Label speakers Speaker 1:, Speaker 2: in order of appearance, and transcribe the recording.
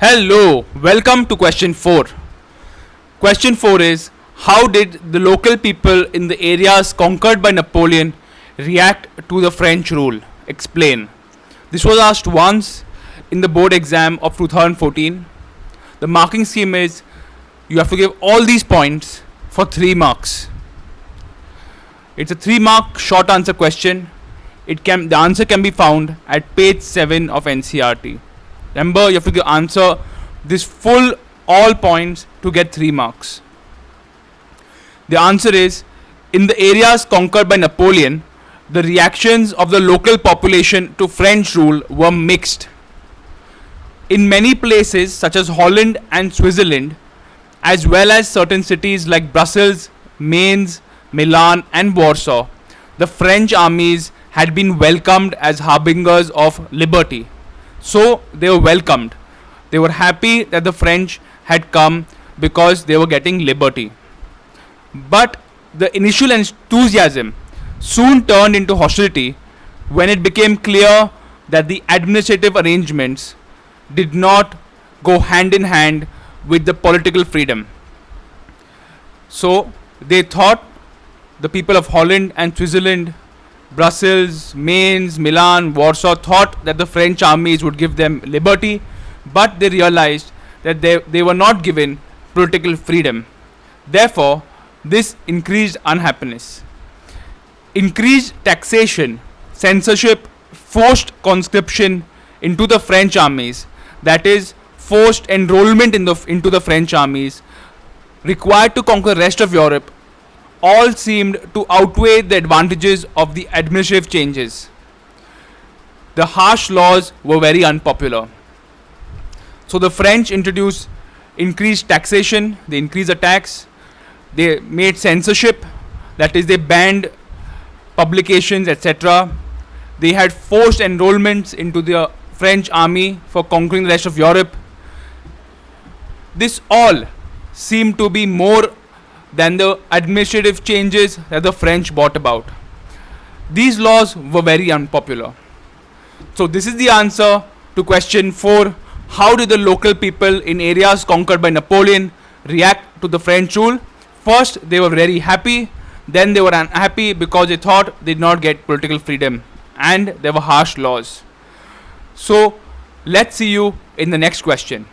Speaker 1: Hello, welcome to question 4. Question 4 is, how did the local people in the areas conquered by Napoleon react to the French rule? Explain. This was asked once in the board exam of 2014. The marking scheme is, you have to give all these points for 3 marks. It's a 3-mark short answer question. The answer can be found at page 7 of NCERT. Remember, you have to answer this full all points to get 3 marks. The answer is, in the areas conquered by Napoleon, the reactions of the local population to French rule were mixed. In many places such as Holland and Switzerland, as well as certain cities like Brussels, Mainz, Milan and Warsaw, the French armies had been welcomed as harbingers of liberty. So they were welcomed. They were happy that the French had come because they were getting liberty. But the initial enthusiasm soon turned into hostility when it became clear that the administrative arrangements did not go hand in hand with the political freedom. So they thought, the people of Holland and Switzerland, Brussels, Mainz, Milan, Warsaw thought that the French armies would give them liberty, but they realized that they were not given political freedom. Therefore, this increased unhappiness. Increased taxation, censorship, forced conscription into the French armies, that is, forced enrollment into the French armies, required to conquer the rest of Europe, all seemed to outweigh the advantages of the administrative changes. The harsh laws were very unpopular. So the French introduced increased taxation, they increased the tax, they made censorship, that is, they banned publications, etc. They had forced enrollments into the French army for conquering the rest of Europe. This all seemed to be more than the administrative changes that the French brought about. These laws were very unpopular. So this is the answer to question 4. How did the local people in areas conquered by Napoleon react to the French rule? First, they were very happy. Then they were unhappy because they thought they did not get political freedom and there were harsh laws. So let's see you in the next question.